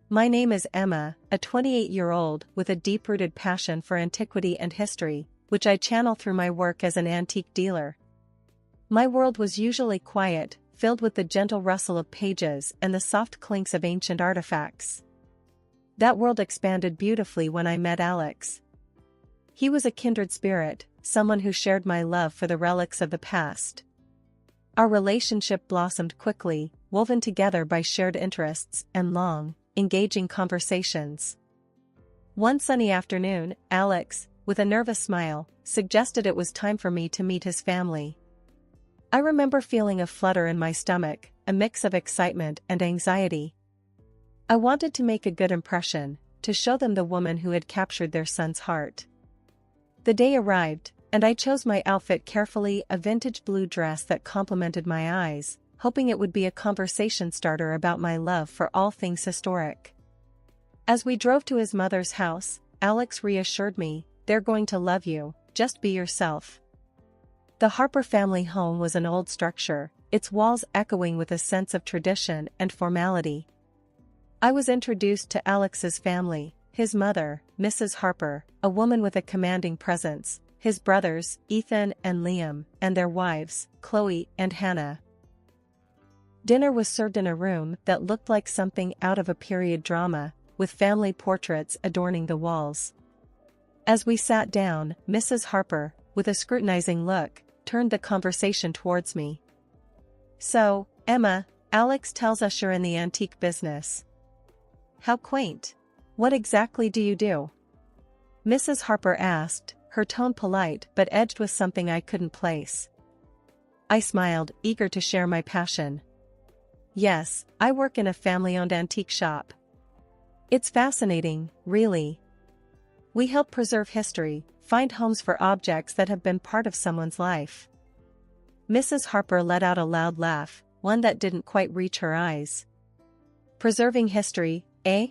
My name is Emma, a 28-year-old with a deep-rooted passion for antiquity and history, which I channel through my work as an antique dealer. My world was usually quiet, filled with the gentle rustle of pages and the soft clinks of ancient artifacts. That world expanded beautifully when I met Alex. He was a kindred spirit, someone who shared my love for the relics of the past. Our relationship blossomed quickly, woven together by shared interests and long, engaging conversations. One sunny afternoon, Alex, with a nervous smile, suggested it was time for me to meet his family. I remember feeling a flutter in my stomach, a mix of excitement and anxiety. I wanted to make a good impression, to show them the woman who had captured their son's heart. The day arrived, and I chose my outfit carefully, a vintage blue dress that complemented my eyes, hoping it would be a conversation starter about my love for all things historic. As we drove to his mother's house, Alex reassured me, "They're going to love you, just be yourself." The Harper family home was an old structure, its walls echoing with a sense of tradition and formality. I was introduced to Alex's family, his mother, Mrs. Harper, a woman with a commanding presence, his brothers, Ethan and Liam, and their wives, Chloe and Hannah. Dinner was served in a room that looked like something out of a period drama, with family portraits adorning the walls. As we sat down, Mrs. Harper, with a scrutinizing look, turned the conversation towards me. "So, Emma, Alex tells us you're in the antique business. How quaint. What exactly do you do?" Mrs. Harper asked, her tone polite but edged with something I couldn't place. I smiled, eager to share my passion. "Yes, I work in a family-owned antique shop. It's fascinating, really. We help preserve history, find homes for objects that have been part of someone's life." Mrs. Harper let out a loud laugh, one that didn't quite reach her eyes. "Preserving history, eh?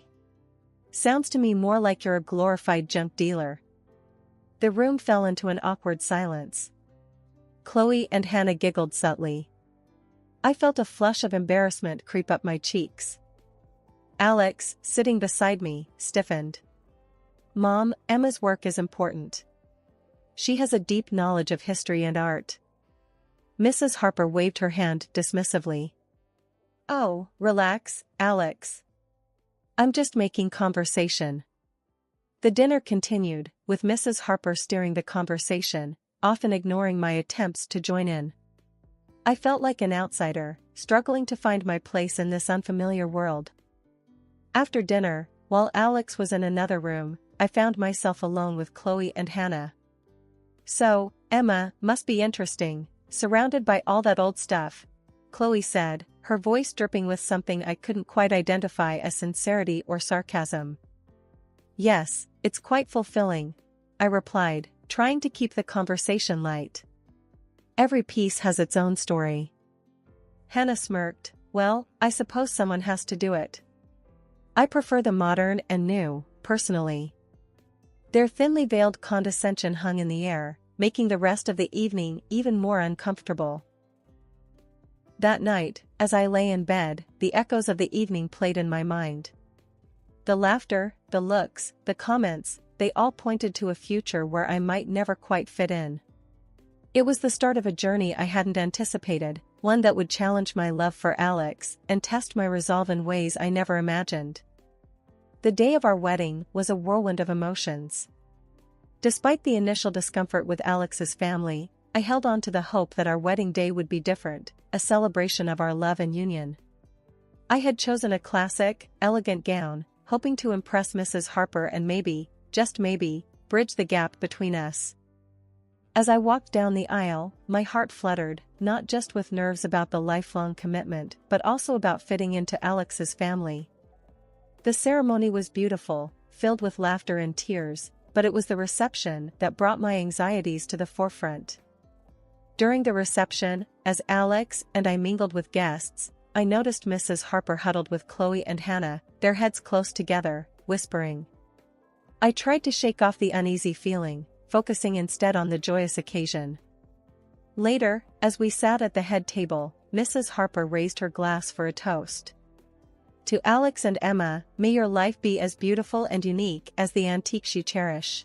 Sounds to me more like you're a glorified junk dealer." The room fell into an awkward silence. Chloe and Hannah giggled subtly. I felt a flush of embarrassment creep up my cheeks. Alex, sitting beside me, stiffened. "Mom, Emma's work is important. She has a deep knowledge of history and art." Mrs. Harper waved her hand dismissively. "Oh, relax, Alex. I'm just making conversation." The dinner continued, with Mrs. Harper steering the conversation, often ignoring my attempts to join in. I felt like an outsider, struggling to find my place in this unfamiliar world. After dinner, while Alex was in another room, I found myself alone with Chloe and Hannah. "So, Emma, must be interesting, surrounded by all that old stuff," Chloe said, her voice dripping with something I couldn't quite identify as sincerity or sarcasm. "Yes, it's quite fulfilling," I replied, trying to keep the conversation light. "Every piece has its own story." Hannah smirked. "Well, I suppose someone has to do it. I prefer the modern and new, personally." Their thinly veiled condescension hung in the air, making the rest of the evening even more uncomfortable. That night, as I lay in bed, the echoes of the evening played in my mind. The laughter, the looks, the comments, they all pointed to a future where I might never quite fit in. It was the start of a journey I hadn't anticipated, one that would challenge my love for Alex and test my resolve in ways I never imagined. The day of our wedding was a whirlwind of emotions. Despite the initial discomfort with Alex's family, I held on to the hope that our wedding day would be different, a celebration of our love and union. I had chosen a classic, elegant gown, hoping to impress Mrs. Harper and maybe, just maybe, bridge the gap between us. As I walked down the aisle, my heart fluttered, not just with nerves about the lifelong commitment but also about fitting into Alex's family. The ceremony was beautiful, filled with laughter and tears, but it was the reception that brought my anxieties to the forefront. During the reception, as Alex and I mingled with guests, I noticed Mrs. Harper huddled with Chloe and Hannah, their heads close together, whispering. I tried to shake off the uneasy feeling, focusing instead on the joyous occasion. Later, as we sat at the head table, Mrs. Harper raised her glass for a toast. To Alex and Emma, may your life be as beautiful and unique as the antiques you cherish.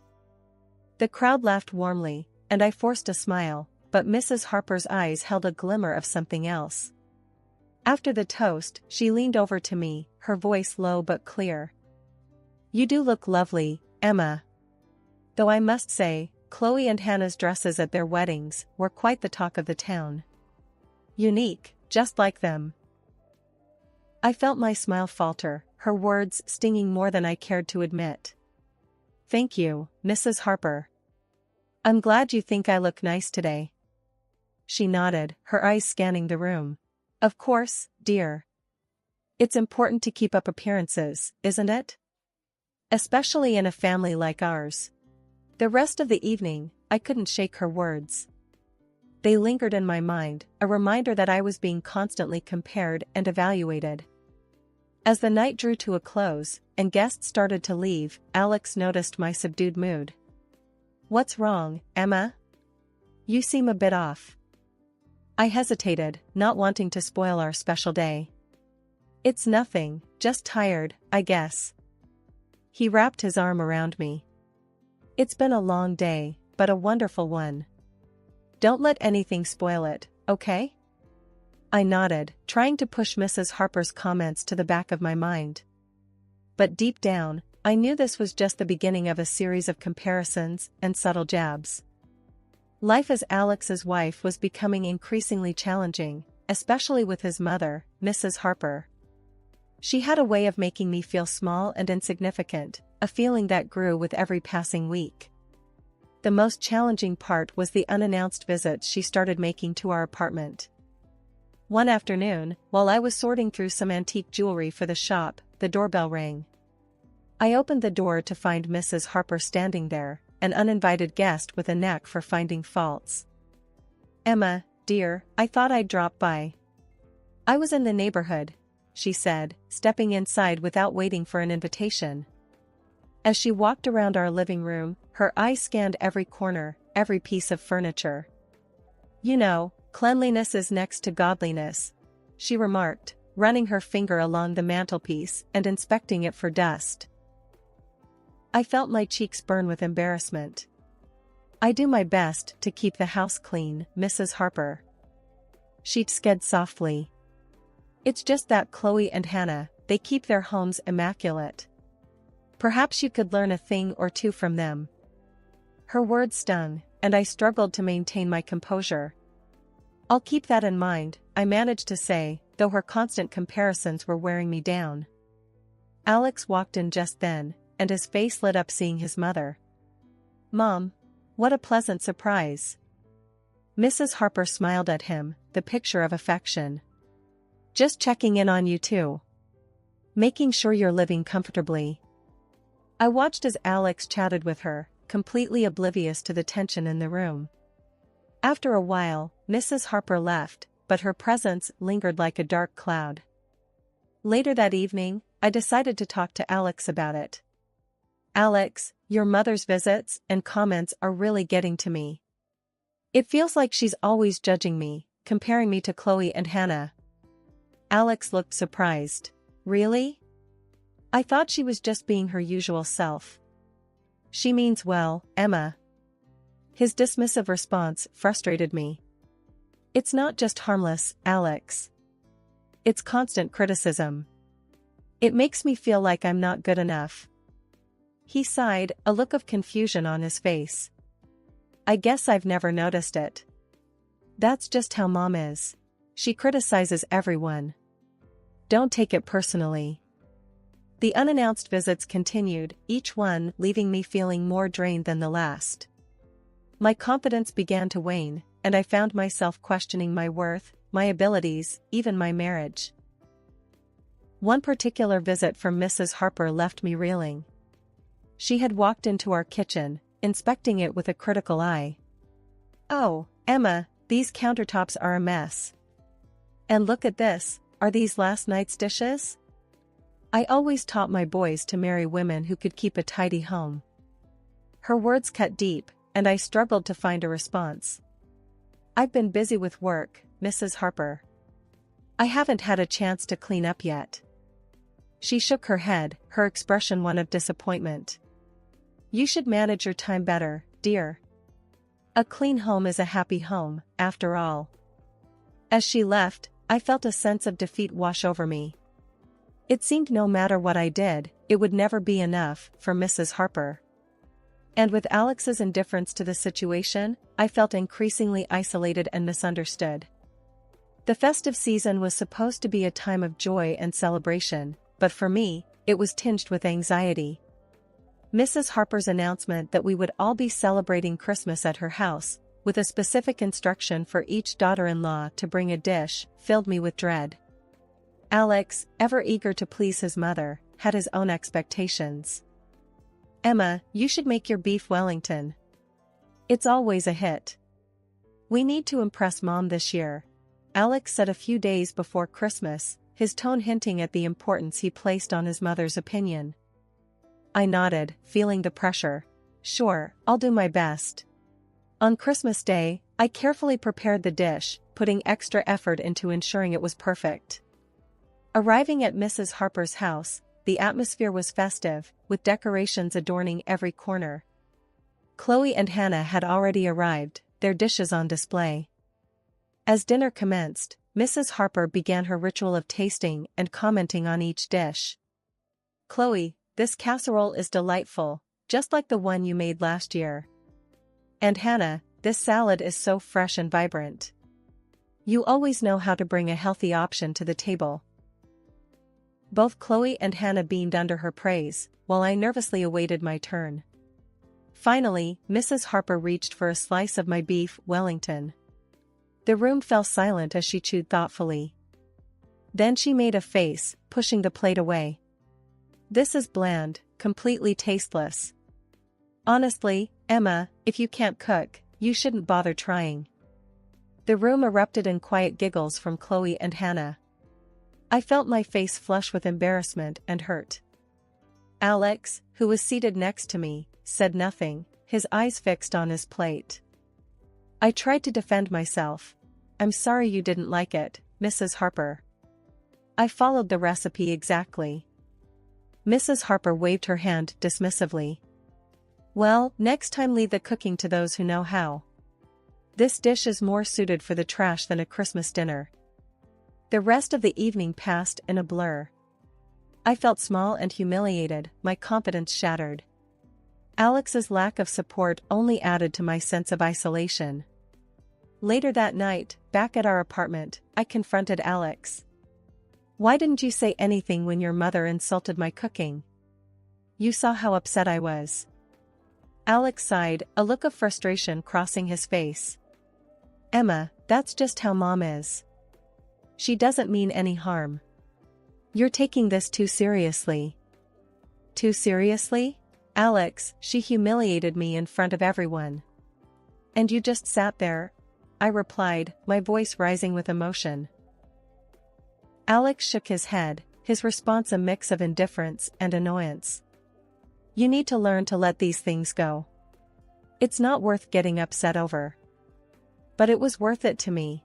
The crowd laughed warmly, and I forced a smile, but Mrs. Harper's eyes held a glimmer of something else. After the toast, she leaned over to me, her voice low but clear. You do look lovely, Emma. Though I must say, Chloe and Hannah's dresses at their weddings were quite the talk of the town. Unique, just like them. I felt my smile falter, her words stinging more than I cared to admit. Thank you, Mrs. Harper. I'm glad you think I look nice today. She nodded, her eyes scanning the room. Of course, dear. It's important to keep up appearances, isn't it? Especially in a family like ours. The rest of the evening, I couldn't shake her words. They lingered in my mind, a reminder that I was being constantly compared and evaluated. As the night drew to a close, and guests started to leave, Alex noticed my subdued mood. What's wrong, Emma? You seem a bit off. I hesitated, not wanting to spoil our special day. It's nothing, just tired, I guess. He wrapped his arm around me. It's been a long day, but a wonderful one. Don't let anything spoil it, okay? I nodded, trying to push Mrs. Harper's comments to the back of my mind. But deep down, I knew this was just the beginning of a series of comparisons and subtle jabs. Life as Alex's wife was becoming increasingly challenging, especially with his mother, Mrs. Harper. She had a way of making me feel small and insignificant, a feeling that grew with every passing week. The most challenging part was the unannounced visits she started making to our apartment. One afternoon, while I was sorting through some antique jewelry for the shop, the doorbell rang. I opened the door to find Mrs. Harper standing there, an uninvited guest with a knack for finding faults. Emma, dear, I thought I'd drop by. I was in the neighborhood, she said, stepping inside without waiting for an invitation. As she walked around our living room, her eyes scanned every corner, every piece of furniture. You know, cleanliness is next to godliness, she remarked, running her finger along the mantelpiece and inspecting it for dust. I felt my cheeks burn with embarrassment. I do my best to keep the house clean, Mrs. Harper. She said softly. It's just that Chloe and Hannah, they keep their homes immaculate. Perhaps you could learn a thing or two from them. Her words stung, and I struggled to maintain my composure. I'll keep that in mind, I managed to say, though her constant comparisons were wearing me down. Alex walked in just then, and his face lit up seeing his mother. Mom, what a pleasant surprise. Mrs. Harper smiled at him, the picture of affection. Just checking in on you too. Making sure you're living comfortably. I watched as Alex chatted with her, completely oblivious to the tension in the room. After a while, Mrs. Harper left, but her presence lingered like a dark cloud. Later that evening, I decided to talk to Alex about it. Alex, your mother's visits and comments are really getting to me. It feels like she's always judging me, comparing me to Chloe and Hannah. Alex looked surprised. Really? I thought she was just being her usual self. She means well, Emma. His dismissive response frustrated me. It's not just harmless, Alex. It's constant criticism. It makes me feel like I'm not good enough. He sighed, a look of confusion on his face. I guess I've never noticed it. That's just how Mom is. She criticizes everyone. Don't take it personally. The unannounced visits continued, each one leaving me feeling more drained than the last. My confidence began to wane, and I found myself questioning my worth, my abilities, even my marriage. One particular visit from Mrs. Harper left me reeling. She had walked into our kitchen, inspecting it with a critical eye. Oh, Emma, these countertops are a mess. And look at this, are these last night's dishes? I always taught my boys to marry women who could keep a tidy home. Her words cut deep, and I struggled to find a response. I've been busy with work, Mrs. Harper. I haven't had a chance to clean up yet. She shook her head, her expression one of disappointment. You should manage your time better, dear. A clean home is a happy home, after all. As she left, I felt a sense of defeat wash over me. It seemed no matter what I did, it would never be enough for Mrs. Harper. And with Alex's indifference to the situation, I felt increasingly isolated and misunderstood. The festive season was supposed to be a time of joy and celebration, but for me, it was tinged with anxiety. Mrs. Harper's announcement that we would all be celebrating Christmas at her house, with a specific instruction for each daughter-in-law to bring a dish, filled me with dread. Alex, ever eager to please his mother, had his own expectations. Emma, you should make your beef Wellington. It's always a hit. We need to impress Mom this year, Alex said a few days before Christmas, his tone hinting at the importance he placed on his mother's opinion. I nodded, feeling the pressure. Sure, I'll do my best. On Christmas Day, I carefully prepared the dish, putting extra effort into ensuring it was perfect. Arriving at Mrs. Harper's house, the atmosphere was festive, with decorations adorning every corner. Chloe and Hannah had already arrived, their dishes on display. As dinner commenced, Mrs. Harper began her ritual of tasting and commenting on each dish. Chloe, this casserole is delightful, just like the one you made last year. And Hannah, this salad is so fresh and vibrant. You always know how to bring a healthy option to the table. Both Chloe and Hannah beamed under her praise, while I nervously awaited my turn. Finally, Mrs. Harper reached for a slice of my beef Wellington. The room fell silent as she chewed thoughtfully. Then she made a face, pushing the plate away. This is bland, completely tasteless. Honestly, Emma, if you can't cook, you shouldn't bother trying. The room erupted in quiet giggles from Chloe and Hannah. I felt my face flush with embarrassment and hurt. Alex, who was seated next to me, said nothing, his eyes fixed on his plate. I tried to defend myself. I'm sorry you didn't like it, Mrs. Harper. I followed the recipe exactly. Mrs. Harper waved her hand dismissively. Well, next time leave the cooking to those who know how. This dish is more suited for the trash than a Christmas dinner. The rest of the evening passed in a blur. I felt small and humiliated, my confidence shattered. Alex's lack of support only added to my sense of isolation. Later that night, back at our apartment, I confronted Alex. Why didn't you say anything when your mother insulted my cooking? You saw how upset I was. Alex sighed, a look of frustration crossing his face. Emma, that's just how Mom is. She doesn't mean any harm. You're taking this too seriously. Too seriously? Alex, she humiliated me in front of everyone. And you just sat there? I replied, my voice rising with emotion. Alex shook his head, his response a mix of indifference and annoyance. You need to learn to let these things go. It's not worth getting upset over. But it was worth it to me.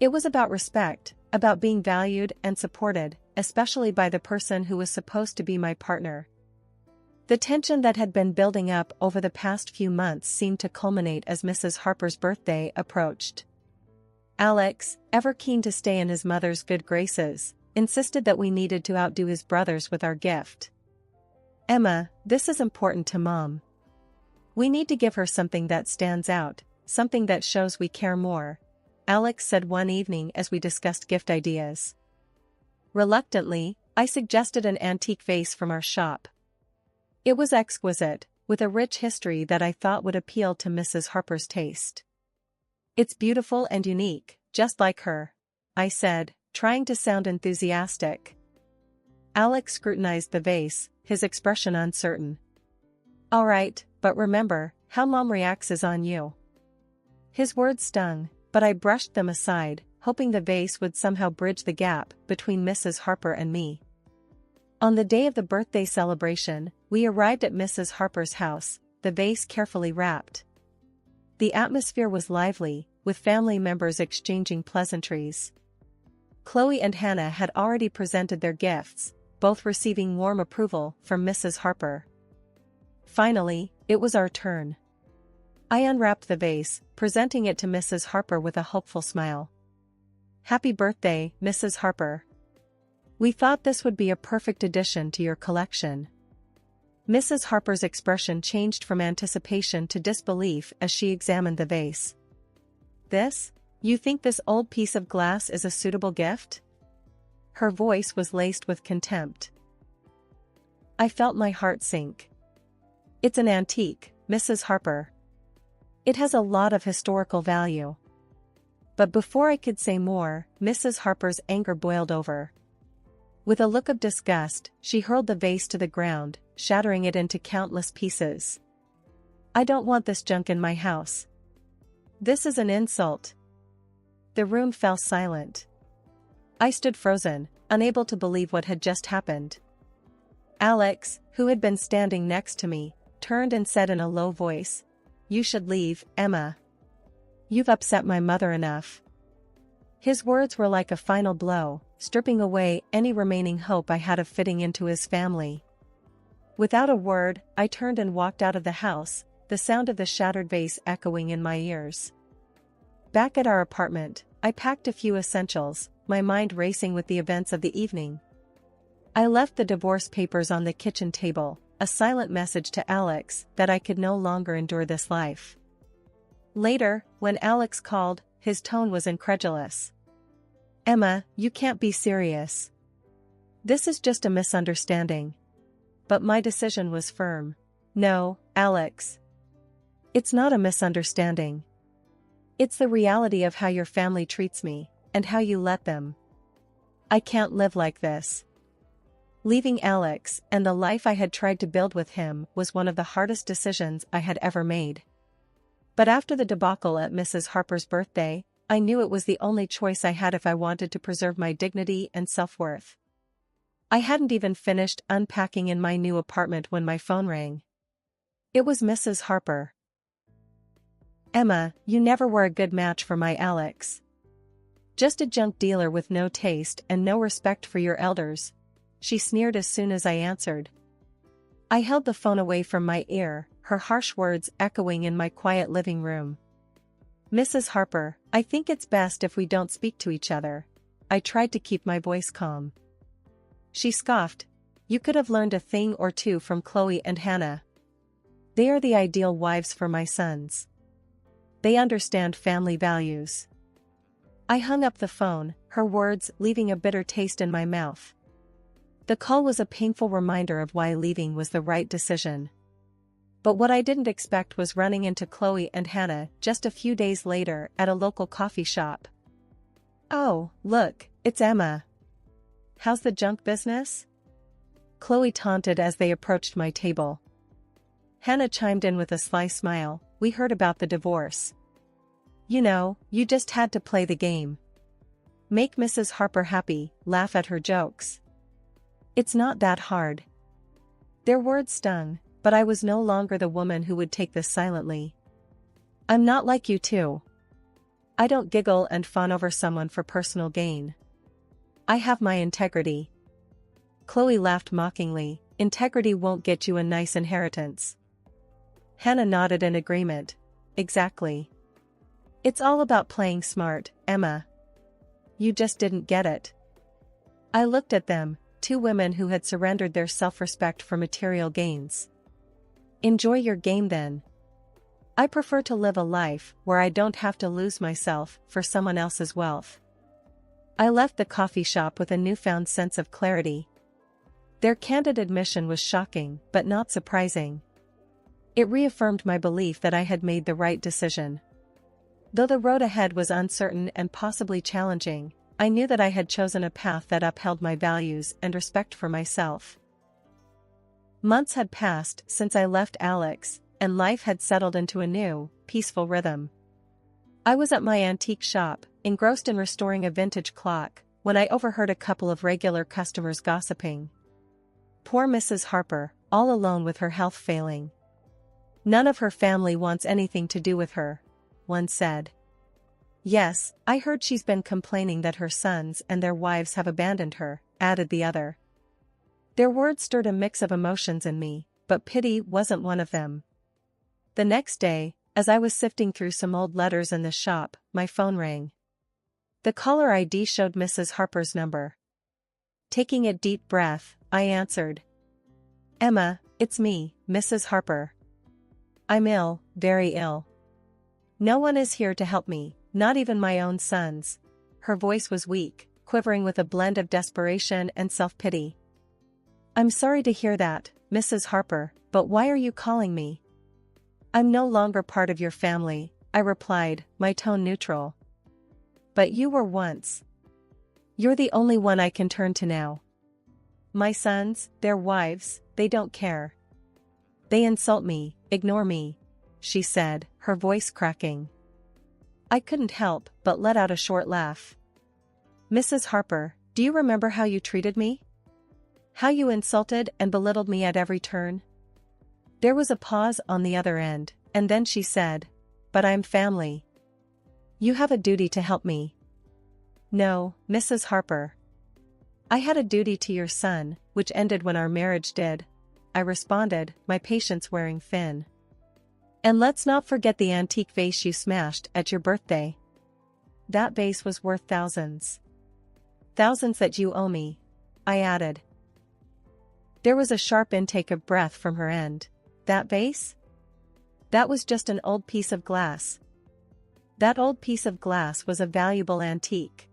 It was about respect, about being valued and supported, especially by the person who was supposed to be my partner. The tension that had been building up over the past few months seemed to culminate as Mrs. Harper's birthday approached. Alex, ever keen to stay in his mother's good graces, insisted that we needed to outdo his brothers with our gift. Emma, this is important to Mom. We need to give her something that stands out, something that shows we care more, Alex said one evening as we discussed gift ideas. Reluctantly, I suggested an antique vase from our shop. It was exquisite, with a rich history that I thought would appeal to Mrs. Harper's taste. It's beautiful and unique, just like her, I said, trying to sound enthusiastic. Alex scrutinized the vase, his expression uncertain. All right, but remember, how Mom reacts is on you. His words stung, but I brushed them aside, hoping the vase would somehow bridge the gap between Mrs. Harper and me. On the day of the birthday celebration, we arrived at Mrs. Harper's house, the vase carefully wrapped. The atmosphere was lively, with family members exchanging pleasantries. Chloe and Hannah had already presented their gifts, both receiving warm approval from Mrs. Harper. Finally, it was our turn. I unwrapped the vase, presenting it to Mrs. Harper with a hopeful smile. "Happy birthday, Mrs. Harper. We thought this would be a perfect addition to your collection." Mrs. Harper's expression changed from anticipation to disbelief as she examined the vase. "This? You think this old piece of glass is a suitable gift?" Her voice was laced with contempt. I felt my heart sink. "It's an antique, Mrs. Harper. It has a lot of historical value." But before I could say more, Mrs. Harper's anger boiled over. With a look of disgust, she hurled the vase to the ground, shattering it into countless pieces. "I don't want this junk in my house. This is an insult." The room fell silent. I stood frozen, unable to believe what had just happened. Alex, who had been standing next to me, turned and said in a low voice, "You should leave, Emma. You've upset my mother enough." His words were like a final blow, stripping away any remaining hope I had of fitting into his family. Without a word, I turned and walked out of the house, the sound of the shattered vase echoing in my ears. Back at our apartment, I packed a few essentials, my mind racing with the events of the evening. I left the divorce papers on the kitchen table, a silent message to Alex that I could no longer endure this life. Later, when Alex called, his tone was incredulous. "Emma, you can't be serious. This is just a misunderstanding." But my decision was firm. "No, Alex. It's not a misunderstanding. It's the reality of how your family treats me, and how you let them. I can't live like this." Leaving Alex and the life I had tried to build with him was one of the hardest decisions I had ever made. But after the debacle at Mrs. Harper's birthday, I knew it was the only choice I had if I wanted to preserve my dignity and self-worth. I hadn't even finished unpacking in my new apartment when my phone rang. It was Mrs. Harper. "Emma, you never were a good match for my Alex. Just a junk dealer with no taste and no respect for your elders," she sneered as soon as I answered. I held the phone away from my ear, her harsh words echoing in my quiet living room. "Mrs. Harper, I think it's best if we don't speak to each other." I tried to keep my voice calm. She scoffed. "You could have learned a thing or two from Chloe and Hannah. They are the ideal wives for my sons. They understand family values." I hung up the phone, her words leaving a bitter taste in my mouth. The call was a painful reminder of why leaving was the right decision. But what I didn't expect was running into Chloe and Hannah just a few days later at a local coffee shop. "Oh, look, it's Emma. How's the junk business?" Chloe taunted as they approached my table. Hannah chimed in with a sly smile. "We heard about the divorce. You know, you just had to play the game. Make Mrs. Harper happy, laugh at her jokes. It's not that hard." Their words stung, but I was no longer the woman who would take this silently. "I'm not like you two. I don't giggle and fawn over someone for personal gain. I have my integrity." Chloe laughed mockingly. "Integrity won't get you a nice inheritance." Hannah nodded in agreement. "Exactly. It's all about playing smart, Emma. You just didn't get it." I looked at them, two women who had surrendered their self-respect for material gains. "Enjoy your game then. I prefer to live a life where I don't have to lose myself for someone else's wealth." I left the coffee shop with a newfound sense of clarity. Their candid admission was shocking but not surprising. It reaffirmed my belief that I had made the right decision. Though the road ahead was uncertain and possibly challenging, I knew that I had chosen a path that upheld my values and respect for myself. Months had passed since I left Alex, and life had settled into a new, peaceful rhythm. I was at my antique shop, engrossed in restoring a vintage clock, when I overheard a couple of regular customers gossiping. "Poor Mrs. Harper, all alone with her health failing. None of her family wants anything to do with her," one said. "Yes, I heard she's been complaining that her sons and their wives have abandoned her," added the other. Their words stirred a mix of emotions in me, but pity wasn't one of them. The next day, as I was sifting through some old letters in the shop, my phone rang. The caller ID showed Mrs. Harper's number. Taking a deep breath, I answered. "Emma, it's me, Mrs. Harper. I'm ill, very ill. No one is here to help me, not even my own sons." Her voice was weak, quivering with a blend of desperation and self-pity. "I'm sorry to hear that, Mrs. Harper, but why are you calling me?" "I'm no longer part of your family," I replied, my tone neutral. "But you were once. You're the only one I can turn to now. My sons, their wives, they don't care. They insult me, ignore me," she said, her voice cracking. I couldn't help but let out a short laugh. "Mrs. Harper, do you remember how you treated me? How you insulted and belittled me at every turn?" There was a pause on the other end, and then she said, "But I'm family. You have a duty to help me." "No, Mrs. Harper. I had a duty to your son, which ended when our marriage did," I responded, my patience wearing thin. "And let's not forget the antique vase you smashed at your birthday. That vase was worth thousands. Thousands that you owe me," I added. There was a sharp intake of breath from her end. "That vase? That was just an old piece of glass." "That old piece of glass was a valuable antique.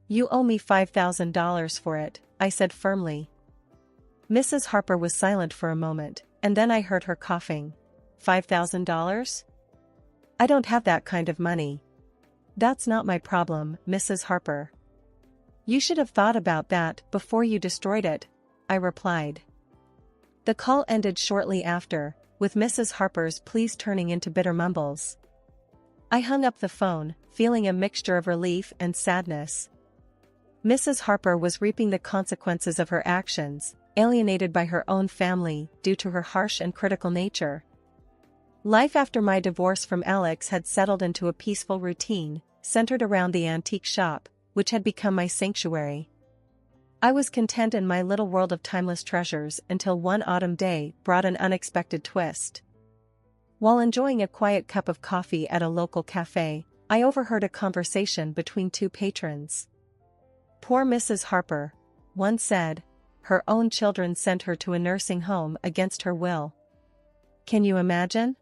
You owe me $5,000 for it," I said firmly. Mrs. Harper was silent for a moment, and then I heard her coughing. $5,000? I don't have that kind of money. That's not my problem, Mrs. Harper. You should have thought about that before you destroyed it, I replied. The call ended shortly after, with Mrs. Harper's pleas turning into bitter mumbles. I hung up the phone, feeling a mixture of relief and sadness. Mrs. Harper was reaping the consequences of her actions, alienated by her own family due to her harsh and critical nature. Life after my divorce from Alex had settled into a peaceful routine, centered around the antique shop, which had become my sanctuary. I was content in my little world of timeless treasures until one autumn day brought an unexpected twist. While enjoying a quiet cup of coffee at a local cafe, I overheard a conversation between two patrons. "Poor Mrs. Harper," one said. "Her own children sent her to a nursing home against her will. Can you imagine?"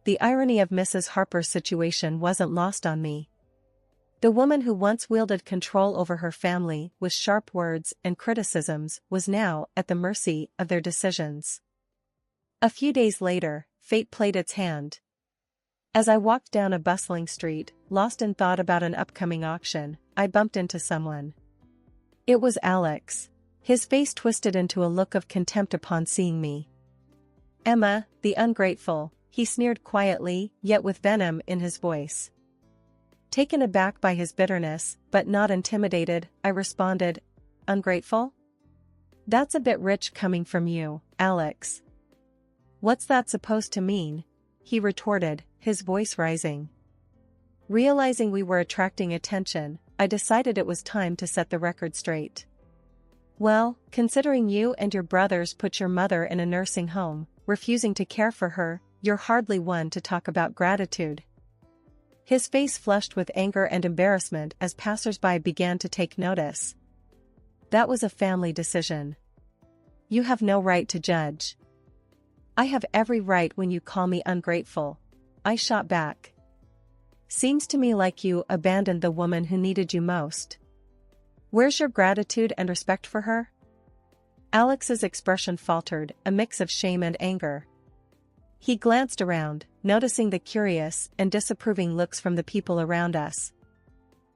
The irony of Mrs. Harper's situation wasn't lost on me. The woman who once wielded control over her family with sharp words and criticisms was now at the mercy of their decisions. A few days later, fate played its hand. As I walked down a bustling street, lost in thought about an upcoming auction, I bumped into someone. It was Alex. His face twisted into a look of contempt upon seeing me. "Emma, the ungrateful," he sneered quietly, yet with venom in his voice. Taken aback by his bitterness, but not intimidated, I responded, "Ungrateful? That's a bit rich coming from you, Alex." "What's that supposed to mean?" he retorted, his voice rising. Realizing we were attracting attention, I decided it was time to set the record straight. "Well, considering you and your brothers put your mother in a nursing home, refusing to care for her, you're hardly one to talk about gratitude." His face flushed with anger and embarrassment as passers-by began to take notice. "That was a family decision. You have no right to judge." "I have every right when you call me ungrateful," I shot back. "Seems to me like you abandoned the woman who needed you most. Where's your gratitude and respect for her?" Alex's expression faltered, a mix of shame and anger. He glanced around, noticing the curious and disapproving looks from the people around us.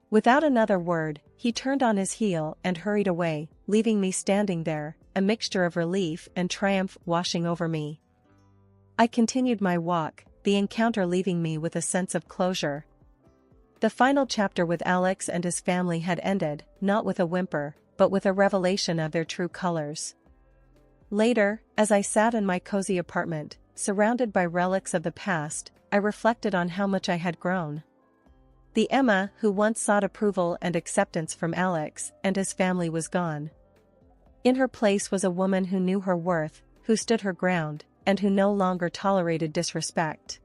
Without another word, he turned on his heel and hurried away, leaving me standing there, a mixture of relief and triumph washing over me. I continued my walk, the encounter leaving me with a sense of closure. The final chapter with Alex and his family had ended, not with a whimper, but with a revelation of their true colors. Later, as I sat in my cozy apartment, surrounded by relics of the past, I reflected on how much I had grown. The Emma who once sought approval and acceptance from Alex and his family was gone. In her place was a woman who knew her worth, who stood her ground, and who no longer tolerated disrespect.